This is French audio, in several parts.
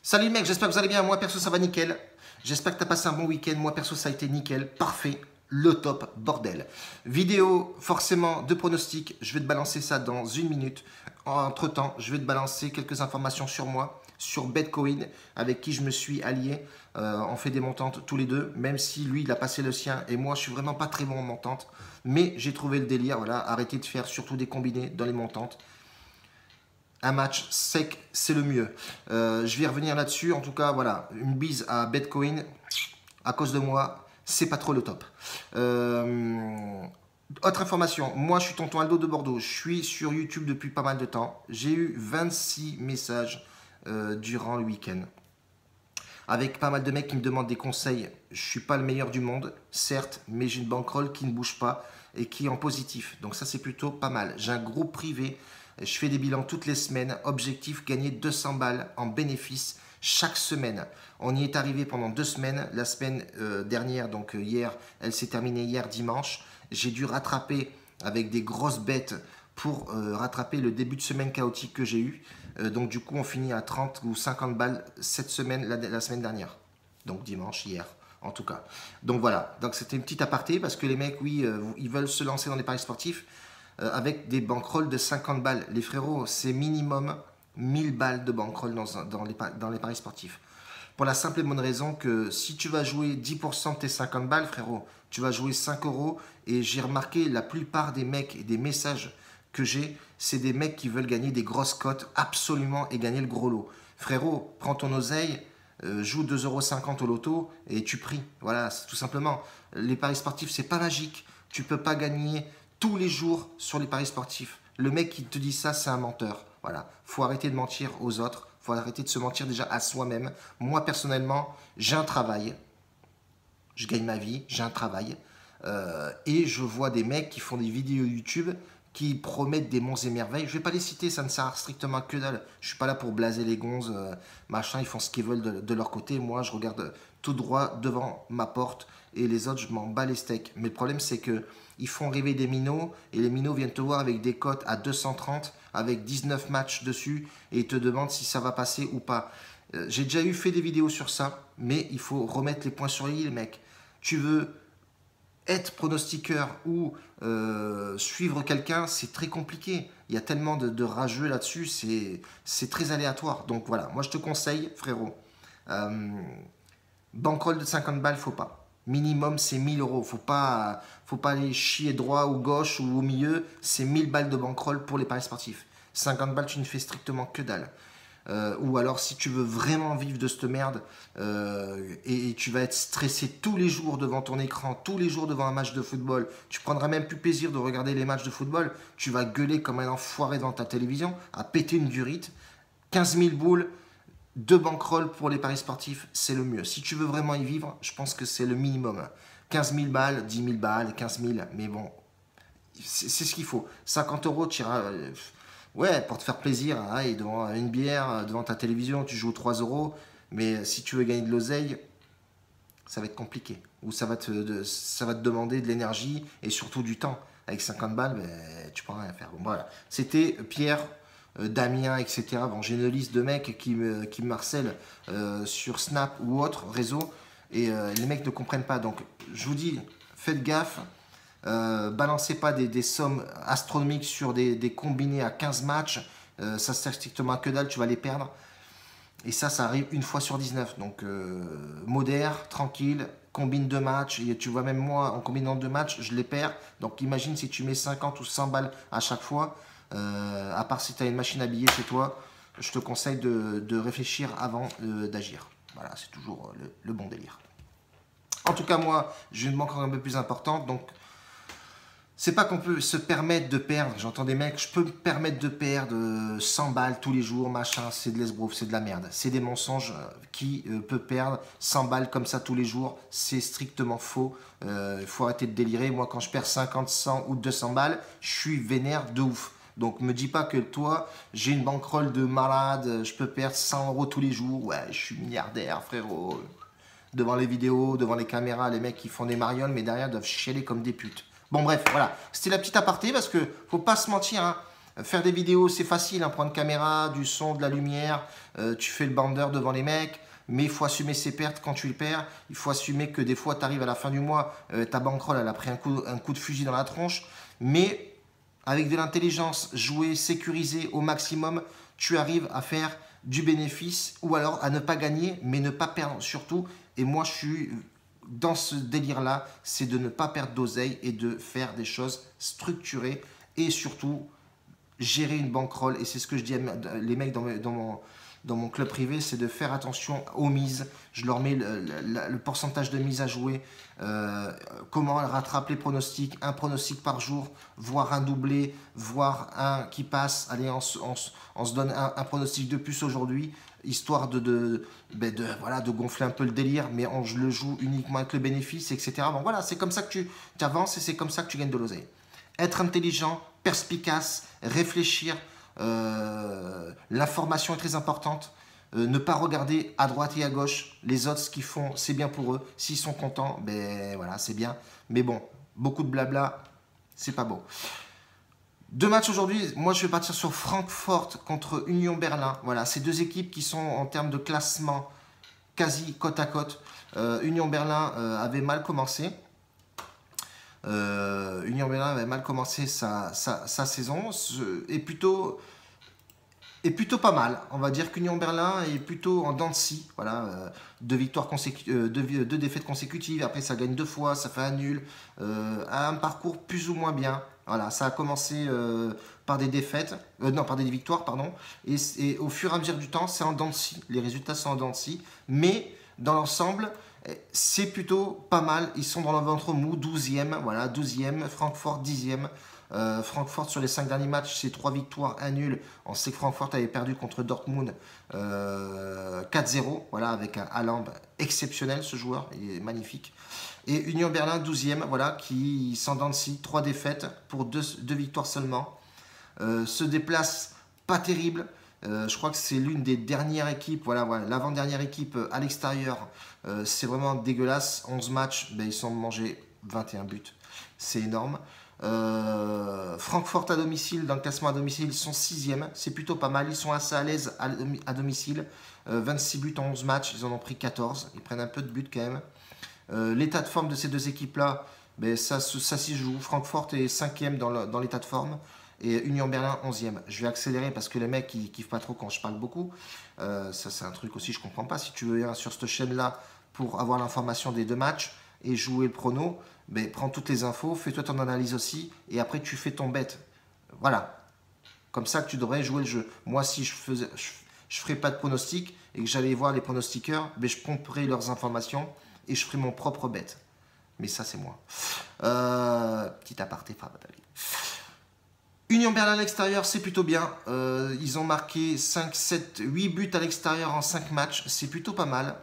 Salut mec, j'espère que vous allez bien. Moi perso ça va nickel. J'espère que tu as passé un bon week-end. Moi perso ça a été nickel, parfait, le top, bordel. Vidéo forcément de pronostics. Je vais te balancer ça dans une minute. Entre temps, je vais te balancer quelques informations sur moi, sur Betcoin, avec qui je me suis allié. On fait des montantes tous les deux, même si lui il a passé le sien et moi je suis vraiment pas très bon en montante. Mais j'ai trouvé le délire, voilà, arrêtez de faire surtout des combinés dans les montantes. Un match sec, c'est le mieux. Je vais revenir là-dessus. En tout cas, voilà, une bise à Betcoin. À cause de moi, c'est pas trop le top. Autre information, moi je suis tonton Aldo de Bordeaux. Je suis sur YouTube depuis pas mal de temps. J'ai eu 26 messages durant le week-end. Avec pas mal de mecs qui me demandent des conseils. Je suis pas le meilleur du monde, certes, mais j'ai une bankroll qui ne bouge pas et qui est en positif. Donc ça c'est plutôt pas mal. J'ai un groupe privé. Je fais des bilans toutes les semaines. Objectif, gagner 200 balles en bénéfice chaque semaine. On y est arrivé pendant 2 semaines. La semaine dernière, donc hier, elle s'est terminée hier dimanche. J'ai dû rattraper avec des grosses bêtes pour rattraper le début de semaine chaotique que j'ai eu. Donc du coup, on finit à 30 ou 50 balles cette semaine, la semaine dernière. Donc dimanche, hier en tout cas. Donc voilà, donc c'était une petite aparté parce que les mecs, oui, ils veulent se lancer dans les paris sportifs avec des bankrolls de 50 balles. Les frérots, c'est minimum 1000 balles de bankroll dans les paris sportifs. Pour la simple et bonne raison que si tu vas jouer 10% de tes 50 balles, frérot, tu vas jouer 5 euros. Et j'ai remarqué la plupart des mecs et des messages que j'ai, c'est des mecs qui veulent gagner des grosses cotes absolument et gagner le gros lot. Frérot, prends ton oseille, joue 2,50 € au loto et tu pries. Voilà, c'est tout simplement. Les paris sportifs, c'est pas magique. Tu peux pas gagner tous les jours sur les paris sportifs. Le mec qui te dit ça, c'est un menteur. Voilà, faut arrêter de mentir aux autres. Faut arrêter de se mentir déjà à soi-même. Moi, personnellement, j'ai un travail. Je gagne ma vie, j'ai un travail. Et je vois des mecs qui font des vidéos YouTube qui promettent des monts et merveilles. Je vais pas les citer, ça ne sert strictement que dalle. Je suis pas là pour blaser les gonzes, machin, ils font ce qu'ils veulent de leur côté. Moi, je regarde tout droit devant ma porte et les autres, je m'en bats les steaks. Mais le problème, c'est que ils font rêver des minots et les minots viennent te voir avec des cotes à 230, avec 19 matchs dessus et ils te demandent si ça va passer ou pas. J'ai déjà fait des vidéos sur ça, mais il faut remettre les points sur les i, les mecs. Tu veux être pronostiqueur ou suivre quelqu'un, c'est très compliqué. Il y a tellement de rageux là-dessus, c'est très aléatoire. Donc voilà, moi je te conseille, frérot, bankroll de 50 balles, faut pas. Minimum, c'est 1000 €. Faut pas aller chier droit ou gauche ou au milieu. C'est 1000 balles de bankroll pour les paris sportifs. 50 balles, tu ne fais strictement que dalle. Ou alors si tu veux vraiment vivre de cette merde et tu vas être stressé tous les jours devant ton écran, tous les jours devant un match de football, tu prendras même plus plaisir de regarder les matchs de football, tu vas gueuler comme un enfoiré devant ta télévision, à péter une durite. 15 000 boules, 2 bankroll pour les paris sportifs, c'est le mieux. Si tu veux vraiment y vivre, je pense que c'est le minimum. 15 000 balles, 10 000 balles, 15 000, mais bon, c'est ce qu'il faut. 50 €, tu iras... ouais, pour te faire plaisir, hein, et devant une bière, devant ta télévision, tu joues 3 €. Mais si tu veux gagner de l'oseille, ça va être compliqué. Ou ça va te demander de l'énergie et surtout du temps. Avec 50 balles, ben, tu pourras rien faire. Bon, voilà. C'était Pierre, Damien, etc. Bon, j'ai une liste de mecs qui me harcèlent sur Snap ou autre réseau. Et les mecs ne comprennent pas. Donc, je vous dis, faites gaffe. Balancez pas des sommes astronomiques sur des combinés à 15 matchs. Ça sert strictement à que dalle, tu vas les perdre. Et ça arrive une fois sur 19. Donc, modère, tranquille, combine 2 matchs. Et tu vois, même moi, en combinant 2 matchs, je les perds. Donc, imagine si tu mets 50 ou 100 balles à chaque fois. À part si tu as une machine à billets chez toi, je te conseille de réfléchir avant d'agir. Voilà, c'est toujours le bon délire. En tout cas, moi, j'ai une banque un peu plus importante. Donc, c'est pas qu'on peut se permettre de perdre. J'entends des mecs, je peux me permettre de perdre 100 balles tous les jours, machin, c'est de l'esbrouf, c'est de la merde. C'est des mensonges. Qui peut perdre 100 balles comme ça tous les jours? C'est strictement faux. Il faut arrêter de délirer. Moi, quand je perds 50, 100 ou 200 balles, je suis vénère de ouf. Donc, me dis pas que toi, j'ai une bankroll de malade, je peux perdre 100 € tous les jours. Ouais, je suis milliardaire, frérot. Devant les vidéos, devant les caméras, les mecs qui font des marioles, mais derrière doivent chialer comme des putes. Bon bref, voilà, c'était la petite aparté parce que faut pas se mentir, hein. Faire des vidéos, c'est facile, hein, prendre caméra, du son, de la lumière, tu fais le bandeur devant les mecs, mais il faut assumer ses pertes quand tu le perds. Il faut assumer que des fois, tu arrives à la fin du mois, ta bankroll, elle a pris un coup de fusil dans la tronche, mais avec de l'intelligence, jouer, sécuriser au maximum, tu arrives à faire du bénéfice ou alors à ne pas gagner, mais ne pas perdre surtout. Et moi, je suis dans ce délire-là, c'est de ne pas perdre d'oseille et de faire des choses structurées et surtout gérer une bankroll. Et c'est ce que je dis à les mecs dans mon club privé, c'est de faire attention aux mises. Je leur mets le pourcentage de mise à jouer, comment elles rattrapent les pronostics, un pronostic par jour, voire un doublé, voire un qui passe. Allez, on se donne un pronostic de plus aujourd'hui, histoire voilà, de gonfler un peu le délire, mais je le joue uniquement avec le bénéfice, etc. Bon, voilà, c'est comme ça que tu avances et c'est comme ça que tu gagnes de l'oseille. Être intelligent, perspicace, réfléchir, l'information est très importante. Ne pas regarder à droite et à gauche. Les autres, ce qu'ils font, c'est bien pour eux. S'ils sont contents, ben voilà, c'est bien. Mais bon, beaucoup de blabla, c'est pas beau. Deux matchs aujourd'hui. Moi, je vais partir sur Francfort contre Union Berlin. Voilà, ces deux équipes qui sont en termes de classement quasi côte à côte. Union Berlin avait mal commencé. Union Berlin avait mal commencé sa saison et plutôt pas mal. On va dire qu'Union Berlin est plutôt en dents de scie. Voilà, deux défaites consécutives. Après, ça gagne 2 fois, ça fait un nul. Un parcours plus ou moins bien. Voilà, ça a commencé par des défaites, non, par des victoires, pardon. Et au fur et à mesure du temps, c'est en dents de scie. Les résultats sont en dents de scie. Mais dans l'ensemble, c'est plutôt pas mal. Ils sont dans le ventre mou, 12e. Voilà, 12e. Francfort, 10e. Francfort sur les 5 derniers matchs, c'est 3 victoires, 1 nul. On sait que Francfort avait perdu contre Dortmund 4-0, voilà, avec un Haaland exceptionnel, ce joueur, il est magnifique. Et Union Berlin 12e, voilà, qui s'en dents de scie, 3 défaites pour 2 victoires seulement. Se déplace pas terrible. Je crois que c'est l'une des dernières équipes, voilà, l'avant-dernière équipe à l'extérieur. C'est vraiment dégueulasse. 11 matchs, ben, ils sont mangés 21 buts. C'est énorme. Francfort à domicile, dans le classement à domicile, ils sont 6e. C'est plutôt pas mal. Ils sont assez à l'aise à domicile. 26 buts en 11 matchs. Ils en ont pris 14. Ils prennent un peu de buts quand même. L'état de forme de ces deux équipes-là, ben, ça s'y joue. Francfort est 5e dans l'état de forme. Et Union Berlin 11e. Je vais accélérer parce que les mecs ils kiffent pas trop quand je parle beaucoup. Ça c'est un truc aussi je comprends pas. Si tu veux venir sur cette chaîne là pour avoir l'information des deux matchs et jouer le prono, ben, prends toutes les infos, fais-toi ton analyse aussi et après tu fais ton bet. Voilà. Comme ça que tu devrais jouer le jeu. Moi si je ferais pas de pronostic et que j'allais voir les pronostiqueurs, ben, je pomperais leurs informations et je ferais mon propre bet. Mais ça c'est moi. Petit aparté Fabatali. Union Berlin à l'extérieur, c'est plutôt bien. Ils ont marqué 5, 7, 8 buts à l'extérieur en 5 matchs. C'est plutôt pas mal.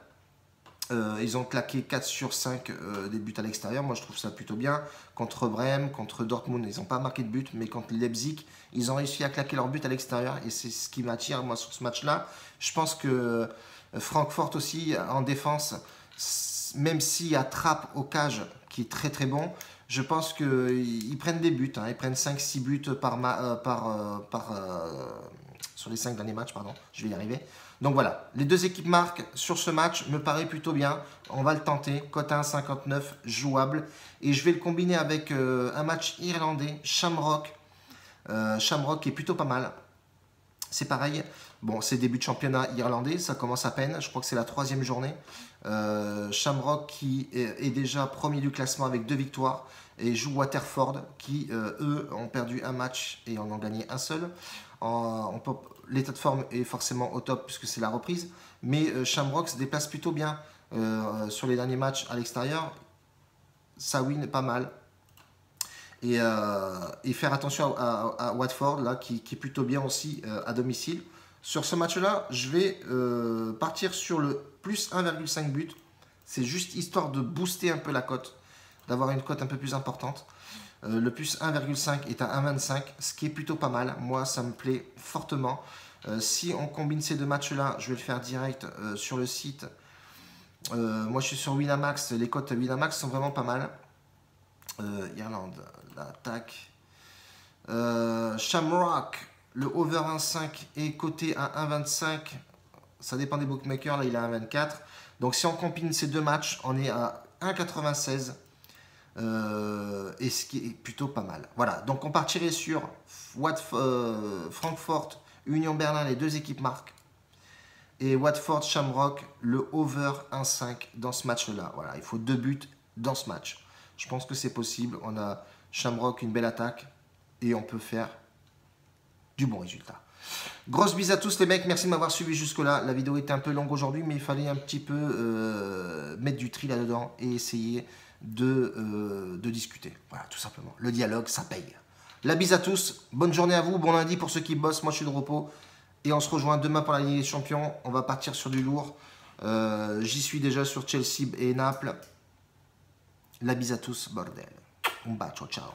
Ils ont claqué 4 sur 5 des buts à l'extérieur. Moi, je trouve ça plutôt bien. Contre Brême, contre Dortmund, ils n'ont pas marqué de but. Mais contre Leipzig, ils ont réussi à claquer leur but à l'extérieur. Et c'est ce qui m'attire, moi, sur ce match-là. Je pense que Francfort aussi, en défense, même s'il y a Trapp au cage, qui est très très bon, je pense qu'ils prennent des buts. Hein. Ils prennent 5-6 buts sur les 5 derniers matchs. Pardon. Je vais y arriver. Donc voilà, les deux équipes marquent sur ce match, me paraît plutôt bien. On va le tenter. Cote 1,59, jouable. Et je vais le combiner avec un match irlandais, Shamrock. Shamrock qui est plutôt pas mal. C'est pareil. Bon, c'est début de championnat irlandais, ça commence à peine. Je crois que c'est la 3e journée. Shamrock qui est déjà premier du classement avec 2 victoires et joue Waterford qui, eux, ont perdu un match et en ont gagné un seul. L'état de forme est forcément au top puisque c'est la reprise. Mais Shamrock se déplace plutôt bien sur les derniers matchs à l'extérieur. Ça win pas mal. Et faire attention à Watford là, qui est plutôt bien aussi à domicile. Sur ce match-là, je vais partir sur le plus 1,5 but. C'est juste histoire de booster un peu la cote, d'avoir une cote un peu plus importante. Le plus 1,5 est à 1,25, ce qui est plutôt pas mal. Moi, ça me plaît fortement. Si on combine ces deux matchs-là, je vais le faire direct sur le site. Moi, je suis sur Winamax. Les cotes Winamax sont vraiment pas mal. Irlande, l'attaque. Shamrock, le over 1,5 est coté à 1,25. Ça dépend des bookmakers, là il est à 1,24. Donc si on combine ces deux matchs, on est à 1,96. Et ce qui est plutôt pas mal. Voilà, donc on partirait sur Francfort, Union Berlin, les deux équipes marquent. Et Watford, Shamrock, le over 1,5 dans ce match-là. Voilà, il faut 2 buts dans ce match. Je pense que c'est possible. On a Shamrock, une belle attaque. Et on peut faire du bon résultat. Grosse bise à tous les mecs. Merci de m'avoir suivi jusque-là. La vidéo était un peu longue aujourd'hui, mais il fallait un petit peu mettre du tri là-dedans et essayer de discuter. Voilà, tout simplement. Le dialogue, ça paye. La bise à tous. Bonne journée à vous. Bon lundi pour ceux qui bossent. Moi, je suis de repos. Et on se rejoint demain pour la Ligue des Champions. On va partir sur du lourd. J'y suis déjà sur Chelsea et Naples. La bise à tous, bordel. Un bacio, ciao.